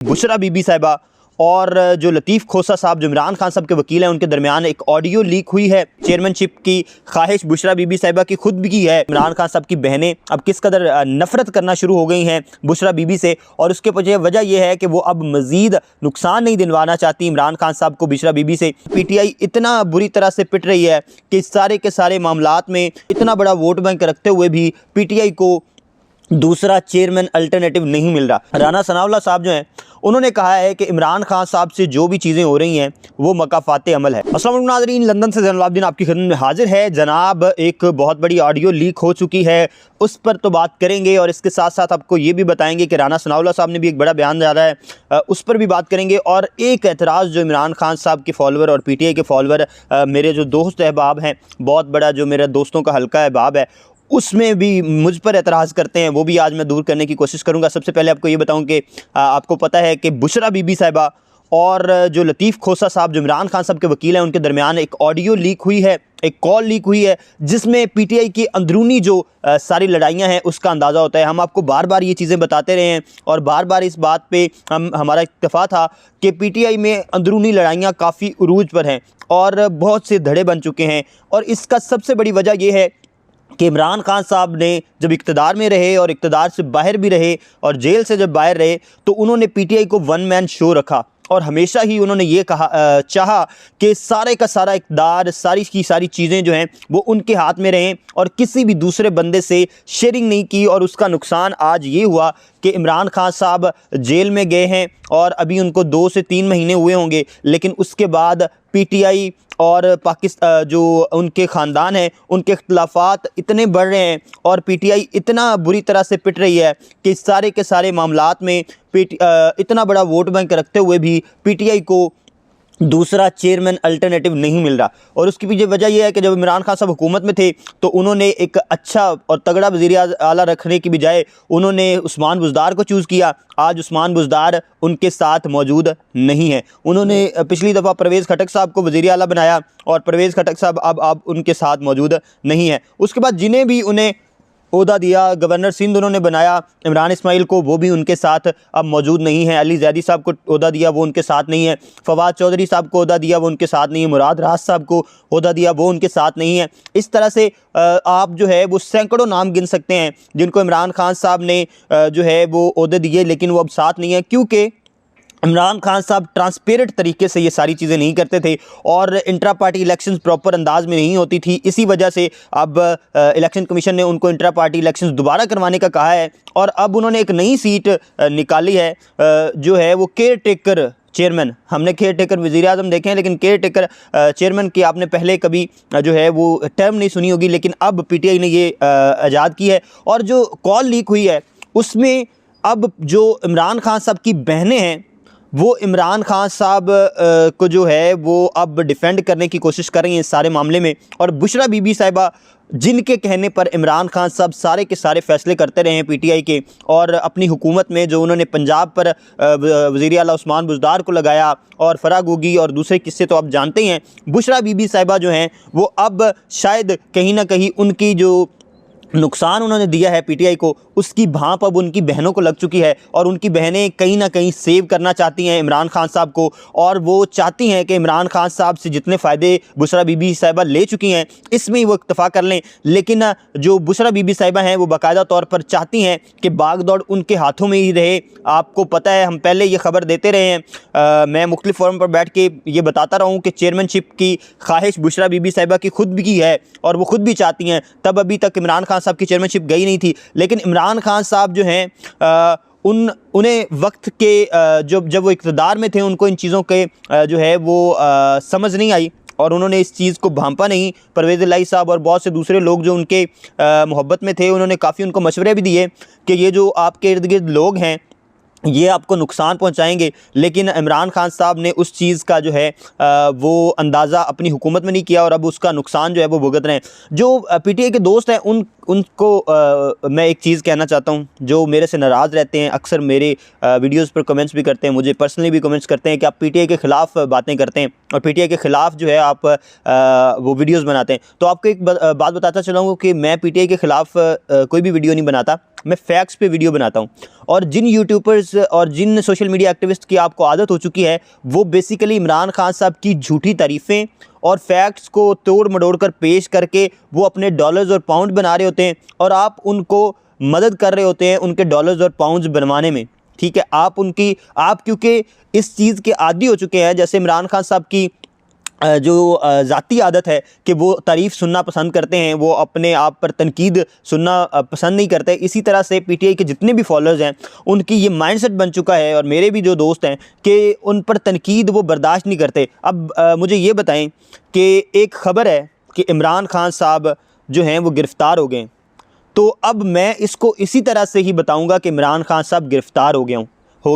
बुशरा बीबी साहिबा और जो लतीफ़ खोसा साहब जो इमरान खान साहब के वकील हैं उनके दरमियान एक ऑडियो लीक हुई है। चेयरमैनशिप की ख्वाहिश बुशरा बीबी साहिबा की खुद भी की है। इमरान खान साहब की बहनें अब किस कदर नफ़रत करना शुरू हो गई हैं बुशरा बीबी से, और उसके पीछे वजह यह है कि वो अब मज़ीद नुकसान नहीं दिलवाना चाहती इमरान खान साहब को बुशरा बीबी से। पीटीआई इतना बुरी तरह से पिट रही है कि सारे के सारे मामलात में इतना बड़ा वोट बैंक रखते हुए भी पीटीआई को दूसरा चेयरमैन अल्टरनेटिव नहीं मिल रहा। राना सनाउल्लाह साहब जो हैं उन्होंने कहा है कि इमरान खान साहब से जो भी चीज़ें हो रही हैं वो मकाफाते अमल है। अस्सलाम वालेकुम नाज़रीन, लंदन से ज़ैनुल आपकी खिदमत में हाजिर है। जनाब, एक बहुत बड़ी ऑडियो लीक हो चुकी है, उस पर तो बात करेंगे और इसके साथ साथ आपको ये भी बताएंगे कि राना सनाउल्लाह साहब ने भी एक बड़ा बयान डाला है, उस पर भी बात करेंगे। और एक एतराज़ जो इमरान खान साहब के फॉलोअर और पीटीआई के फॉलोअर, मेरे जो दोस्त अहबाब हैं, बहुत बड़ा जो मेरे दोस्तों का हल्का अहबाब है, उसमें भी मुझ पर एतराज़ करते हैं, वो भी आज मैं दूर करने की कोशिश करूंगा। सबसे पहले आपको ये बताऊं कि आपको पता है कि बुशरा बीबी साहिबा और जो लतीफ़ खोसा साहब जो इमरान खान साहब के वकील हैं उनके दरमियान एक ऑडियो लीक हुई है, एक कॉल लीक हुई है, जिसमें पीटीआई की अंदरूनी जो सारी लड़ाइयाँ हैं उसका अंदाज़ा होता है। हम आपको बार बार ये चीज़ें बताते रहे हैं और बार बार इस बात पे हमारा इत्तफाक था कि पीटीआई में अंदरूनी लड़ाइयाँ काफ़ी उरूज पर हैं और बहुत से धड़े बन चुके हैं। और इसका सबसे बड़ी वजह यह है कि इमरान खान साहब ने जब इक़्तिदार में रहे और इक़्तिदार से बाहर भी रहे और जेल से जब बाहर रहे तो उन्होंने पीटीआई को वन मैन शो रखा और हमेशा ही उन्होंने ये चाहा कि सारे का सारा इक़्तिदार, सारी की सारी चीज़ें जो हैं वो उनके हाथ में रहें और किसी भी दूसरे बंदे से शेयरिंग नहीं की। और उसका नुकसान आज ये हुआ कि इमरान खान साहब जेल में गए हैं और अभी उनको 2 से 3 महीने हुए होंगे, लेकिन उसके बाद पीटीआई और पाकिस्तान जो उनके ख़ानदान हैं उनके इख्तलाफात इतने बढ़ रहे हैं और पीटीआई इतना बुरी तरह से पिट रही है कि सारे के सारे मामलात में इतना बड़ा वोट बैंक रखते हुए भी पीटीआई को दूसरा चेयरमैन अल्टरनेटिव नहीं मिल रहा। और उसकी पीछे वजह यह है कि जब इमरान खान साहब हुकूमत में थे तो उन्होंने एक अच्छा और तगड़ा वज़ीर आला रखने की बजाय उन्होंने उस्मान बुज़दार को चूज़ किया। आज उस्मान बुज़दार उनके साथ मौजूद नहीं है। उन्होंने पिछली दफ़ा परवेज़ खटक साहब को वज़ीर आला बनाया और परवेज़ खटक साहब अब उनके साथ मौजूद नहीं है। उसके बाद जिन्हें भी उन्हें ओहदा दिया, गवर्नर सिंध उन्होंने बनाया इमरान इस्माइल को, वो भी उनके साथ अब मौजूद नहीं है। अली ज़ैदी साहब को ओहदा दिया, वो उनके साथ नहीं है। फवाद चौधरी साहब को ओहदा दिया, वो उनके साथ नहीं है। मुराद राज साहब को ओहदा दिया, वो उनके साथ नहीं है। इस तरह से आप जो है वो सैकड़ों नाम गिन सकते हैं जिनको इमरान खान साहब ने जो है वो ओहदे दिए, लेकिन वो अब साथ नहीं है, क्योंकि इमरान खान साहब ट्रांसपेरेंट तरीके से ये सारी चीज़ें नहीं करते थे और इंट्रा पार्टी इलेक्शंस प्रॉपर अंदाज में नहीं होती थी। इसी वजह से अब इलेक्शन कमीशन ने उनको इंट्रा पार्टी इलेक्शंस दोबारा करवाने का कहा है और अब उन्होंने एक नई सीट निकाली है जो है वो केयर टेकर चेयरमैन। हमने केयर टेकर वज़ीर आज़म देखे हैं, लेकिन केयर टेकर चेयरमैन की आपने पहले कभी जो है वो टर्म नहीं सुनी होगी, लेकिन अब पीटीआई ने ये ईजाद की है। और जो कॉल लीक हुई है उसमें अब जो इमरान खान साहब की बहनें हैं वो इमरान खान साहब को जो है वो अब डिफेंड करने की कोशिश कर रही हैं इस सारे मामले में। और बुशरा बीबी साहिबा जिनके कहने पर इमरान खान साहब सारे के सारे फैसले करते रहे हैं पीटीआई के, और अपनी हुकूमत में जो उन्होंने पंजाब पर वज़ीर आला उस्मान बुज़दार को लगाया और फराह गोगी और दूसरे किस्से तो आप जानते ही हैं। बुशरा बीबी साहिबा जो हैं वो अब शायद कहीं ना कहीं उनकी जो नुकसान उन्होंने दिया है पीटीआई को, उसकी भांप अब उनकी बहनों को लग चुकी है और उनकी बहनें कहीं ना कहीं सेव करना चाहती हैं इमरान खान साहब को और वो चाहती हैं कि इमरान खान साहब से जितने फ़ायदे बुशरा बीबी साहिबा ले चुकी हैं इसमें ही वो इत्तफ़ाक़ कर लें। लेकिन जो बुशरा बीबी साहिबा हैं वो बाकायदा तौर पर चाहती हैं कि भाग दौड़ उनके हाथों में ही रहे। आपको पता है हम पहले ये ख़बर देते रहे हैं, मैं मुख्तलिफ़ फोरम पर बैठ के ये बताता रहा हूँ कि चेयरमैनशिप की ख्वाहिश बुशरा बीबी साहिबा की खुद भी की है और वो खुद भी चाहती हैं। तब अभी तक इमरान खान साहब की चेयरमैनशिप गई नहीं थी, लेकिन इमरान खान साहब जो हैं उन्हें वक्त के जब वो इक़्तिदार में थे उनको इन चीज़ों के जो है वो समझ नहीं आई और उन्होंने इस चीज़ को भांपा नहीं। परवेज़ इलाही साहब और बहुत से दूसरे लोग जो उनके मोहब्बत में थे उन्होंने काफ़ी उनको मशवरे भी दिए कि ये जो आपके इर्द गिर्द लोग हैं ये आपको नुकसान पहुंचाएंगे, लेकिन इमरान खान साहब ने उस चीज़ का जो है वो अंदाज़ा अपनी हुकूमत में नहीं किया और अब उसका नुकसान जो है वो भुगत रहे हैं। जो पीटीआई के दोस्त हैं उनको मैं एक चीज़ कहना चाहता हूँ, जो मेरे से नाराज़ रहते हैं, अक्सर मेरे वीडियोज़ पर कमेंट्स भी करते हैं, मुझे पर्सनली भी कमेंट्स करते हैं कि आप पीटीआई के ख़िलाफ़ बातें करते हैं और पीटीआई के ख़िलाफ़ जो है आप वो वीडियोज़ बनाते हैं। तो आपको एक बात बताता चलाऊँ कि मैं पीटीआई के ख़िलाफ़ कोई भी वीडियो नहीं बनाता, मैं फैक्ट्स पे वीडियो बनाता हूँ। और जिन यूट्यूबर्स और जिन सोशल मीडिया एक्टिविस्ट की आपको आदत हो चुकी है, वो बेसिकली इमरान खान साहब की झूठी तारीफ़ें और फैक्ट्स को तोड़ मड़ोड़ कर पेश करके वो अपने डॉलर्स और पाउंड बना रहे होते हैं और आप उनको मदद कर रहे होते हैं उनके डॉलर्स और पाउंड्स बनवाने में। ठीक है, आप क्योंकि इस चीज़ के आदी हो चुके हैं, जैसे इमरान खान साहब की जो ज़ाती आदत है कि वो तारीफ़ सुनना पसंद करते हैं, वो अपने आप पर तनकीद सुनना पसंद नहीं करते। इसी तरह से पीटीआई के जितने भी फॉलोअर्स हैं उनकी ये माइंडसेट बन चुका है, और मेरे भी जो दोस्त हैं कि उन पर तनकीद वो बर्दाश्त नहीं करते। अब मुझे ये बताएं कि एक ख़बर है कि इमरान खान साहब जो हैं वो गिरफ़्तार हो गए, तो अब मैं इसको इसी तरह से ही बताऊँगा कि इमरान खान साहब गिरफ़्तार हो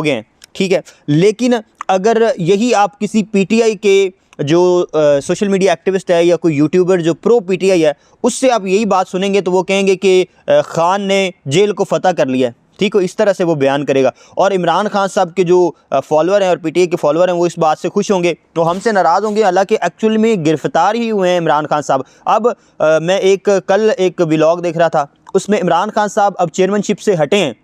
गए हैं, ठीक है। लेकिन अगर यही आप किसी पीटीआई के जो सोशल मीडिया एक्टिविस्ट है या कोई यूट्यूबर जो प्रो पीटीआई है, उससे आप यही बात सुनेंगे तो वो कहेंगे कि खान ने जेल को फ़तह कर लिया है, ठीक है, इस तरह से वो बयान करेगा। और इमरान खान साहब के जो फॉलोअर हैं और पीटीआई के फॉलोअर हैं वो इस बात से खुश होंगे, तो हमसे नाराज़ होंगे, हालांकि एक्चुअल में गिरफ़्तार ही हुए हैं इमरान खान साहब। अब मैं कल एक व्लॉग देख रहा था, उसमें इमरान खान साहब अब चेयरमैनशिप से हटे हैं,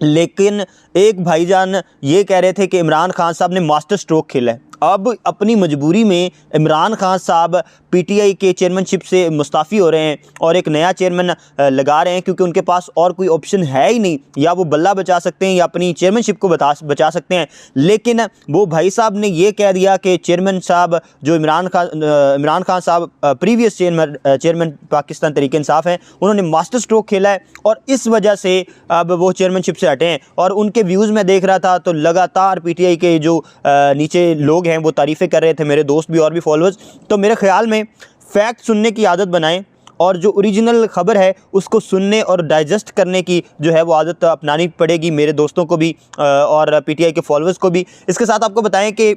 लेकिन एक भाईजान ये कह रहे थे कि इमरान खान साहब ने मास्टर स्ट्रोक खेला है। अब अपनी मजबूरी में इमरान खान साहब पीटीआई के चेयरमैनशिप से मुस्ताफ़ी हो रहे हैं और एक नया चेयरमैन लगा रहे हैं, क्योंकि उनके पास और कोई ऑप्शन है ही नहीं, या वो बल्ला बचा सकते हैं या अपनी चेयरमैनशिप को बचा सकते हैं। लेकिन वो भाई साहब ने ये कह दिया कि चेयरमैन साहब जो इमरान खान साहब प्रीवियस चेयरमैन पाकिस्तान तहरीक इंसाफ हैं, उन्होंने मास्टर स्ट्रोक खेला है और इस वजह से अब वो चेयरमैनशिप से हटे हैं। और उनके व्यूज़ में देख रहा था तो लगातार पीटीआई के जो नीचे लोग हैं वो तारीफ़ें कर रहे थे, मेरे दोस्त भी और भी फॉलोअर्स। तो मेरे ख़्याल में फैक्ट सुनने की आदत बनाएं और जो ओरिजिनल ख़बर है उसको सुनने और डाइजेस्ट करने की जो है वो आदत अपनानी पड़ेगी मेरे दोस्तों को भी और पीटीआई के फॉलोअर्स को भी। इसके साथ आपको बताएं कि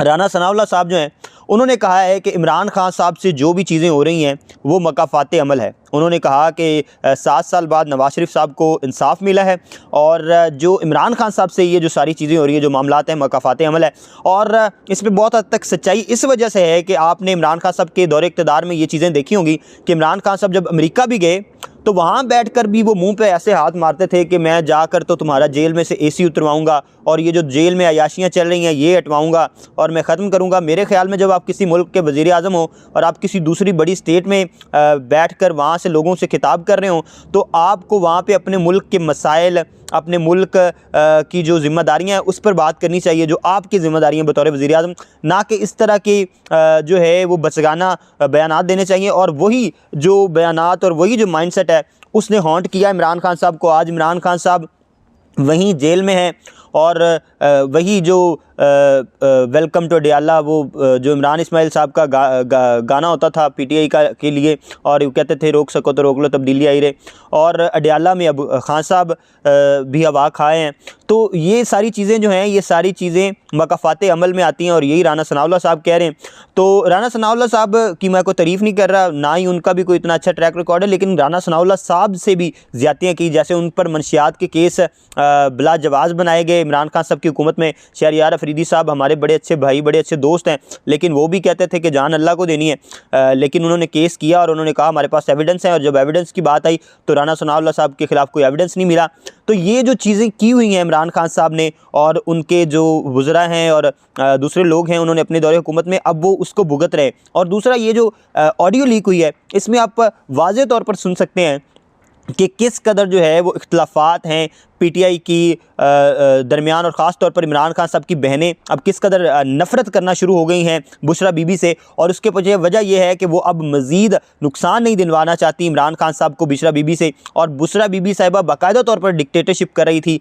राना सनाउल्लाह साहब जो हैं उन्होंने कहा है कि इमरान खान साहब से जो भी चीज़ें हो रही हैं वो मकाफ़ात अमल है। उन्होंने कहा कि 7 साल बाद नवाज शरीफ साहब को इंसाफ मिला है और जो इमरान खान साहब से ये जो सारी चीज़ें हो रही है, जो मामलात हैं, मकाफ़ात अमल है। और इस पर बहुत हद तक सच्चाई इस वजह से है कि आपने इमरान खान साहब के दौरे इक़्तिदार में ये चीज़ें देखी होंगी कि इमरान खान साहब जब अमेरिका भी गए तो वहाँ बैठकर भी वो मुंह पे ऐसे हाथ मारते थे कि मैं जाकर तो तुम्हारा जेल में से एसी उतरवाऊंगा और ये जो जेल में अयाशियाँ चल रही हैं ये हटवाऊंगा और मैं ख़त्म करूंगा। मेरे ख्याल में जब आप किसी मुल्क के वज़ीर आज़म हो और आप किसी दूसरी बड़ी स्टेट में बैठकर वहाँ से लोगों से खिताब कर रहे हो, तो आपको वहाँ पे अपने मुल्क के मसाइल, अपने मुल्क की जो ज़िम्मेदारियाँ हैं उस पर बात करनी चाहिए, जो आपकी ज़िम्मेदारियाँ बतौर वज़ीर आज़म, ना कि इस तरह की जो है वो बचगाना बयानात देने चाहिए। और वही जो बयानात और वही जो माइंडसेट है उसने हॉन्ट किया इमरान खान साहब को। आज इमरान खान साहब वहीं जेल में हैं और वही जो वेलकम टू अडियाला, वो जो इमरान इस्माइल साहब का गाना होता था पीटीआई के लिए, और वो कहते थे रोक सको तो रोक लो, तब्दीली आई रहे, और अडियाला में अब खान साहब भी हवा खाए हैं। तो ये सारी चीज़ें जो हैं, ये सारी चीज़ें मकाफ़ात अमल में आती हैं और यही राना सनाउल्लाह साहब कह रहे हैं। तो राना सनाउल्लाह साहब की मैं कोई तारीफ़ नहीं कर रहा, ना ही उनका भी कोई इतना अच्छा ट्रैक रिकॉर्ड है, लेकिन राना सनाउल्लाह साहब से भी ज़्यादतियाँ की, जैसे उन पर मनशियात के केस बिला जवाज़ बनाए गए इमरान खान साहब की हुकूमत में। शहरयार अफरीदी साहब हमारे बड़े अच्छे भाई, बड़े अच्छे दोस्त हैं, लेकिन वो भी कहते थे कि जान अल्लाह को देनी है, लेकिन उन्होंने केस किया और उन्होंने कहा हमारे पास एविडेंस है, और जब एविडेंस की बात आई तो राना सनाउल्लाह साहब के ख़िलाफ़ कोई एविडेंस नहीं मिला। तो ये जो चीज़ें की हुई हैं इमरान खान साहब ने और उनके जो वज़रा हैं और दूसरे लोग हैं, उन्होंने अपने दौरे हुकूमत में, अब वो उसको भुगत रहे। और दूसरा ये जो ऑडियो लीक हुई है, इसमें आप वाज़े तौर पर सुन सकते हैं कि किस कदर जो है वो इख्तिलाफ़ात हैं पीटीआई की दरमियान, और ख़ास तौर पर इमरान खान साहब की बहनें अब किस कदर नफ़रत करना शुरू हो गई हैं बुशरा बीबी से। और उसके पीछे वजह यह है कि वो अब मज़ीद नुकसान नहीं दिलवाना चाहती इमरान खान साहब को बुशरा बीबी से। और बुशरा बीबी साहिबा बाकायदा तौर पर डिक्टेटरशिप कर रही थी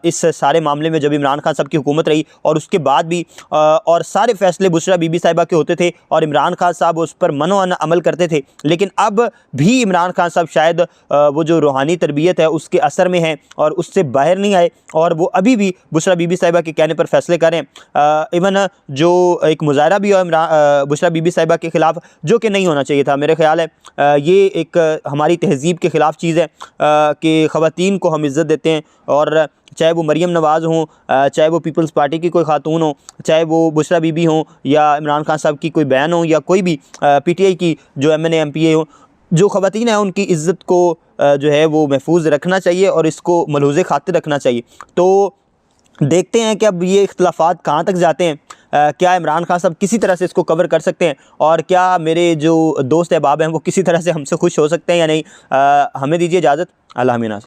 इस सारे मामले में जब इमरान खान साहब की हुकूमत रही, और उसके बाद भी और सारे फ़ैसले बुशरा बीबी साहिबा के होते थे और इमरान खान साहब उस पर मनो अमल करते थे। लेकिन अब भी इमरान खान साहब शायद वो जो रूहानी तरबियत है उसके असर में हैं और उससे उससे बाहर नहीं आए और वो अभी भी बुशरा बीबी साहिबा के कहने पर फैसले करें। इवन जो एक मुजाहरा भी हुआ बुशरा बीबी साहिबा के ख़िलाफ़, जो कि नहीं होना चाहिए था। मेरे ख्याल है ये एक हमारी तहज़ीब के ख़िलाफ़ चीज़ है कि ख़वातीन को हम इज़्ज़त देते हैं, और चाहे वो मरियम नवाज़ हों, चाहे वो पीपल्स पार्टी की कोई खातून हो, चाहे वो बुशरा बीबी हों, या इमरान खान साहब की कोई बहन हो, या कोई भी PTI की जो MNA MPA हो, जो ख़वातीन हैं उनकी इज़्ज़त को जो है वो महफूज रखना चाहिए और इसको मलहूज़ खातिर रखना चाहिए। तो देखते हैं कि अब ये इख्तिलाफ़ात कहाँ तक जाते हैं। क्या इमरान खान साहब किसी तरह से इसको कवर कर सकते हैं, और क्या मेरे जो दोस्त अहबाब हैं वो किसी तरह से हमसे खुश हो सकते हैं या नहीं। हमें दीजिए इजाज़त। अल्लाह हाफ़िज़।